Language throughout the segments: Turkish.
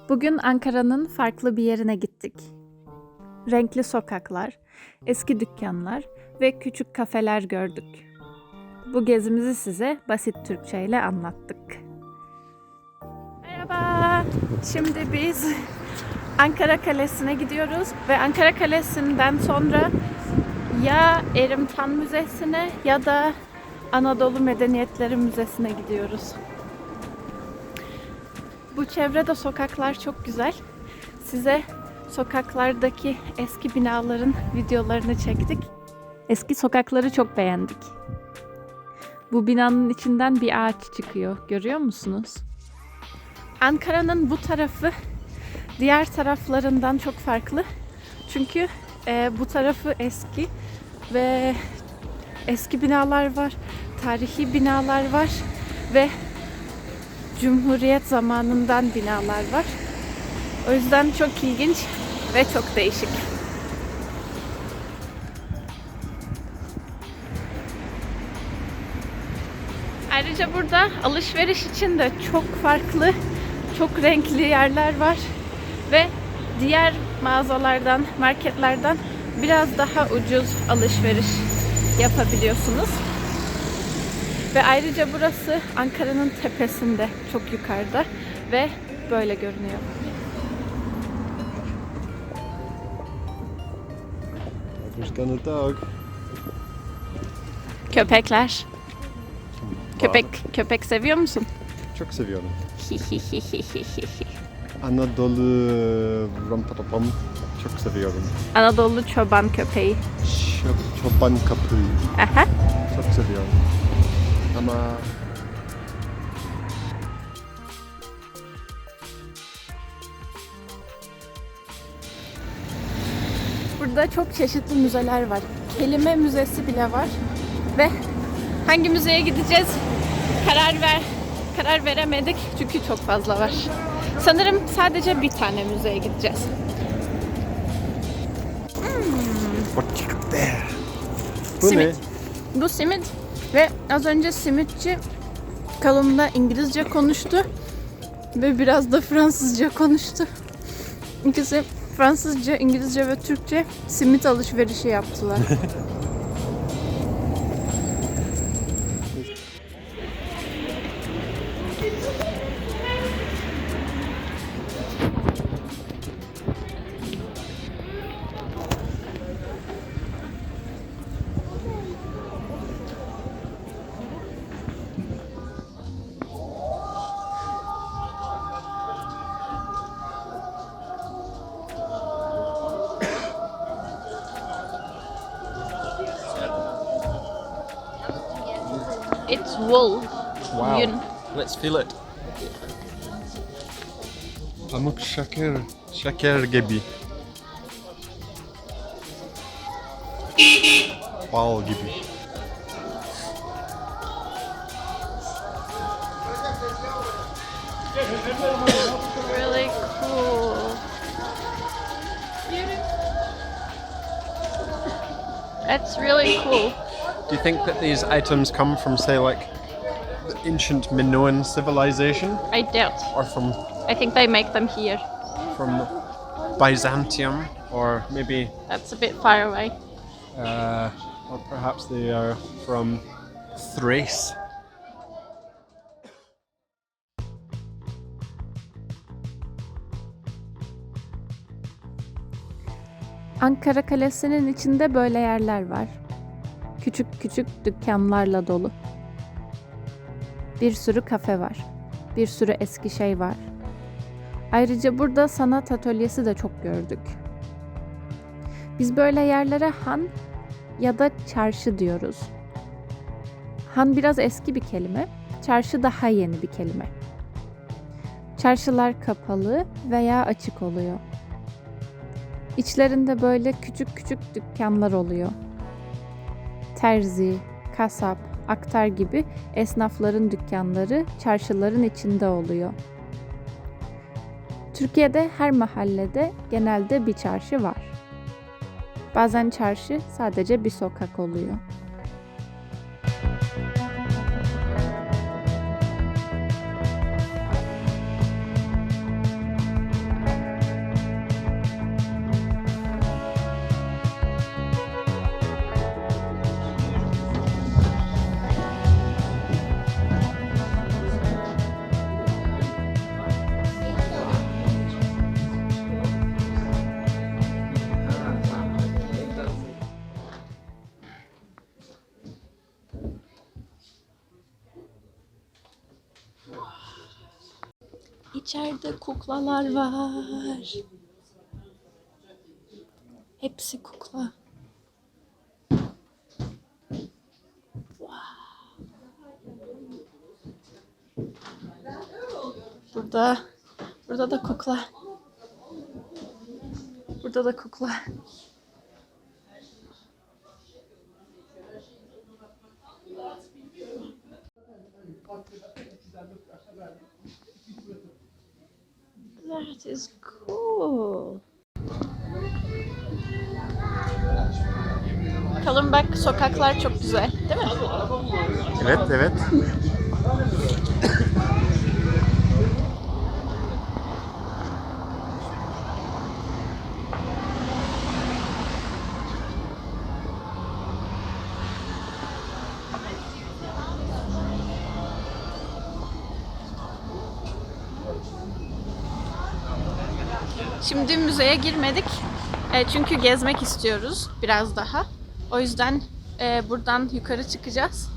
Bugün Ankara'nın farklı bir yerine gittik. Renkli sokaklar, eski dükkanlar ve küçük kafeler gördük. Bu gezimizi size basit Türkçe ile anlattık. Merhaba. Şimdi biz Ankara Kalesi'ne gidiyoruz ve Ankara Kalesi'nden sonra ya Erimtan Müzesi'ne ya da Anadolu Medeniyetleri Müzesi'ne gidiyoruz. Bu çevrede sokaklar çok güzel. Size sokaklardaki eski binaların videolarını çektik. Eski sokakları çok beğendik. Bu binanın içinden bir ağaç çıkıyor. Görüyor musunuz? Ankara'nın bu tarafı diğer taraflarından çok farklı. Çünkü bu tarafı eski ve eski binalar var, tarihi binalar var ve Cumhuriyet zamanından binalar var. O yüzden çok ilginç ve çok değişik. Ayrıca burada alışveriş için de çok farklı, çok renkli yerler var ve diğer mağazalardan, marketlerden biraz daha ucuz alışveriş yapabiliyorsunuz. Ve ayrıca burası Ankara'nın tepesinde, çok yukarıda ve böyle görünüyor. There's gonna dog. Köpekler. Köpek seviyor musun? Çok seviyorum. Anadolu Rampatapam çok seviyorum. Anadolu çoban köpeği. Çoban kapıyı Aha. çok seviyorum. Ama Burada çok çeşitli müzeler var. Kelime müzesi bile var. Ve hangi müzeye gideceğiz? Karar veremedik çünkü çok fazla var. Sanırım sadece bir tane müzeye gideceğiz. what you got there? Bu Simit. ne? Bu simit ve az önce simitçi kalımda İngilizce konuştu ve biraz da Fransızca konuştu. İkisi Fransızca, İngilizce ve Türkçe simit alışverişi yaptılar. It's wool. Wow. Yün. Let's feel it. Pamuk şeker gibi. Bal gibi. Really cool. That's really cool. Do you think that these items come from, say, like the ancient Minoan civilization, I doubt. or from I think they make them here. Byzantium, or maybe, That's a bit far away. or perhaps they are from Thrace? Ankara Kalesi'nin içinde böyle yerler var. Küçük küçük dükkanlarla dolu. Bir sürü kafe var. Bir sürü eski şey var. Ayrıca burada sanat atölyesi de çok gördük. Biz böyle yerlere han ya da çarşı diyoruz. Han biraz eski bir kelime, çarşı daha yeni bir kelime. Çarşılar kapalı veya açık oluyor. İçlerinde böyle küçük küçük dükkanlar oluyor. Terzi, kasap, aktar gibi esnafların dükkanları çarşıların içinde oluyor. Türkiye'de her mahallede genelde bir çarşı var. Bazen çarşı sadece bir sokak oluyor. İçeride kuklalar var. Hepsi kukla. Burada da kukla. Burada da kukla. That is cool. Kalın bak, sokaklar çok güzel, değil mi? Evet, evet. Şimdi müzeye girmedik. Çünkü gezmek istiyoruz biraz daha. O yüzden buradan yukarı çıkacağız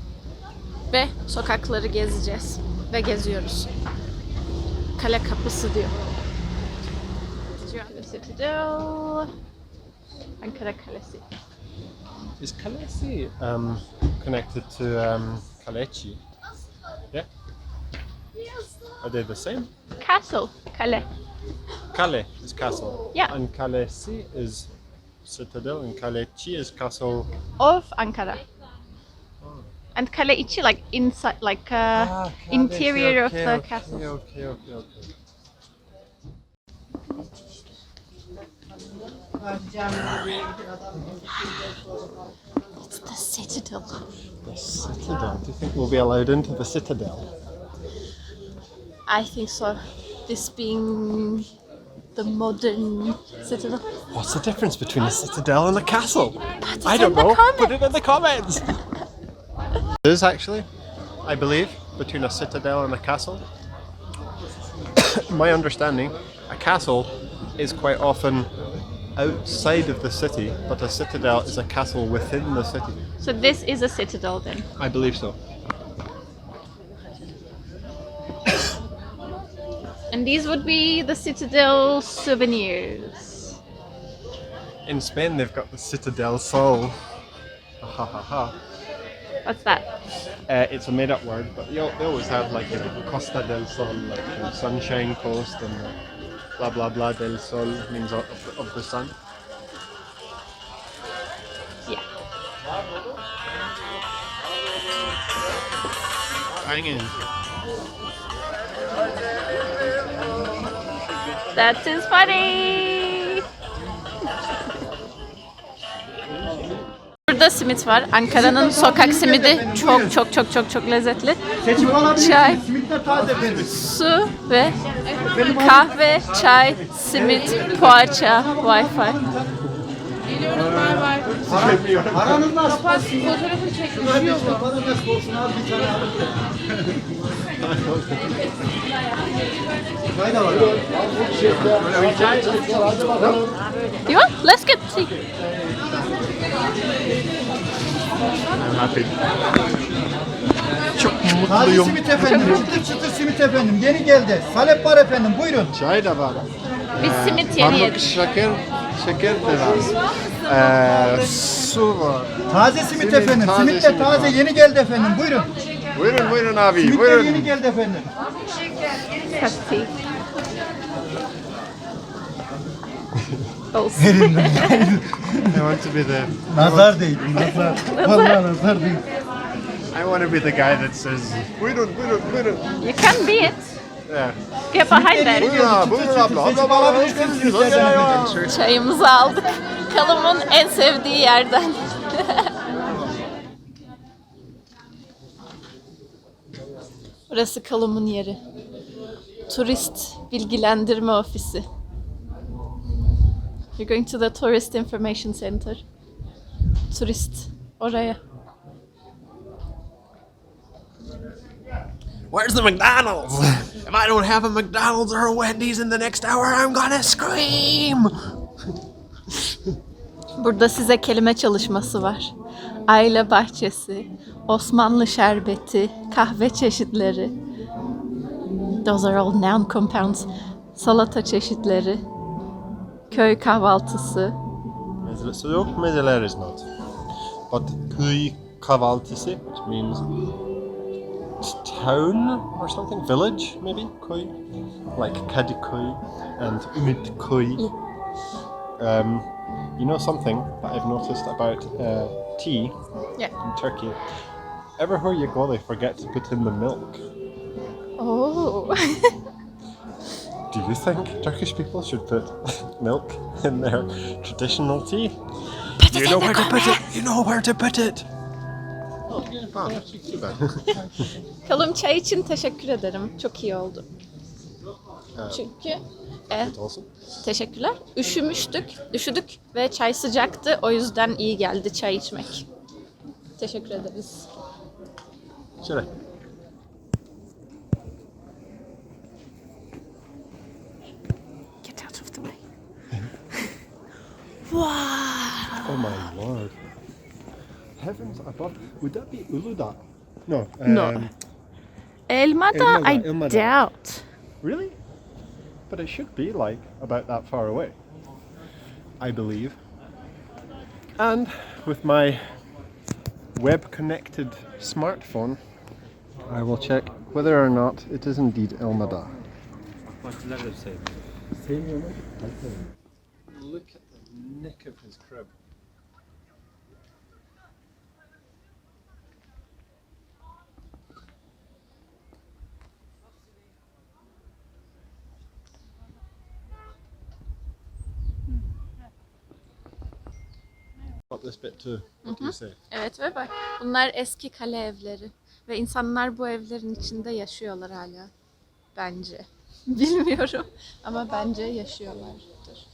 ve sokakları gezeceğiz ve geziyoruz. Kale kapısı diyor. Citadel, Ankara Kalesi. Is Kalesi connected to Kaleci? Yeah? Are they the same? Castle, kale. Kale is castle. Yeah. And Kalesi is citadel, and Kaleci is castle. Of Ankara. And kale içi like inside, like Kalesi, interior of okay, the okay, castle. Okay. It's the citadel. The citadel. Do you think we'll be allowed into the citadel? I think so. This being the modern citadel. What's the difference between a citadel and a castle? Put I it don't in the know. comments. Put it in the comments. There is actually, I believe, between a citadel and a castle. My understanding, a castle is quite often outside of the city, but a citadel is a castle within the city. So this is a citadel then. I believe so. And these would be the citadel souvenirs. In Spain, they've got the Citadel Sol. Ha ha ha. What's that? It's a made-up word, but they always have like, you know, Costa del Sol, like Sunshine Coast, and blah blah blah del Sol means of the sun. Yeah. Hanging. That is funny. Burada simit var. Ankara'nın sokak simidi çok lezzetli. Çay, su ve kahve, çay, simit, poğaça, Wi-Fi. Aranızda fotoğrafı çekiliyor mu? Patates olsun abi bir tane alın. Çay da var. You want? Let's get tea. I'm happy. Çok Taze mutluyum. simit efendim. Çıtır çıtır simit efendim. Yeni geldi. Salep var efendim. Buyurun. Çay da var. Biz simit yeni Pamuk yedik. şeker de var. Su var. Taze simit efendim. taze Simit de simit taze. var. Yeni geldi efendim. Buyurun. Buyurun abi, Simitler buyurun. yeni geldi efendim. Cup tea. Olsun. I want to be the Nazar değil. Nazar. Vallahi nazar değil. I want to be the guy that says buyurun. You can be it. Yeah. Get behind that. Buyurun abla. Seçip alabilirsiniz simitlerden efendim. Çayımızı aldık. Kalım'ın en sevdiği yerden. Burası Kalım'ın yeri. Turist bilgilendirme ofisi. You're going to the Tourist Information Center. Turist oraya. Where's the McDonald's? If I don't have a McDonald's or a Wendy's in the next hour, I'm gonna scream. Burada size kelime çalışması var. Aile bahçesi, Osmanlı şerbeti, kahve çeşitleri. Those are all noun compounds. Salata çeşitleri. Köy kahvaltısı. Mezelesi yok, mezeler is not. But köy kahvaltısı, which means town or something, village maybe, köy. Like Kadıköy and Ümitköy. You know something that I've noticed about tea Yeah. in Turkey? Everywhere you go, they forget to put in the milk. Oh. Do you think Turkish people should put milk in their traditional tea? You know where to put it. You know where to put it. Oh, yeah, that's not too bad. Kalım çay için teşekkür ederim. Çok iyi oldu. Çünkü Olsun. teşekkürler. Üşüdük ve çay sıcaktı. O yüzden iyi geldi çay içmek. Teşekkür ederiz. Şöyle. Get out of the way. Wow. Oh my lord. Heavens above. Would that be Uludağ? No. No. Elmadağ, I Elmadağ. doubt. Really? But it should be like about that far away. I believe. And with my web-connected smartphone, I will check whether or not it is indeed Elmadağ. Look at the neck of his crib. Up this bit too. What do you say? Evet ve bak bunlar eski kale evleri. Ve insanlar bu evlerin içinde yaşıyorlar hala. Bence. Bilmiyorum ama bence yaşıyorlardır.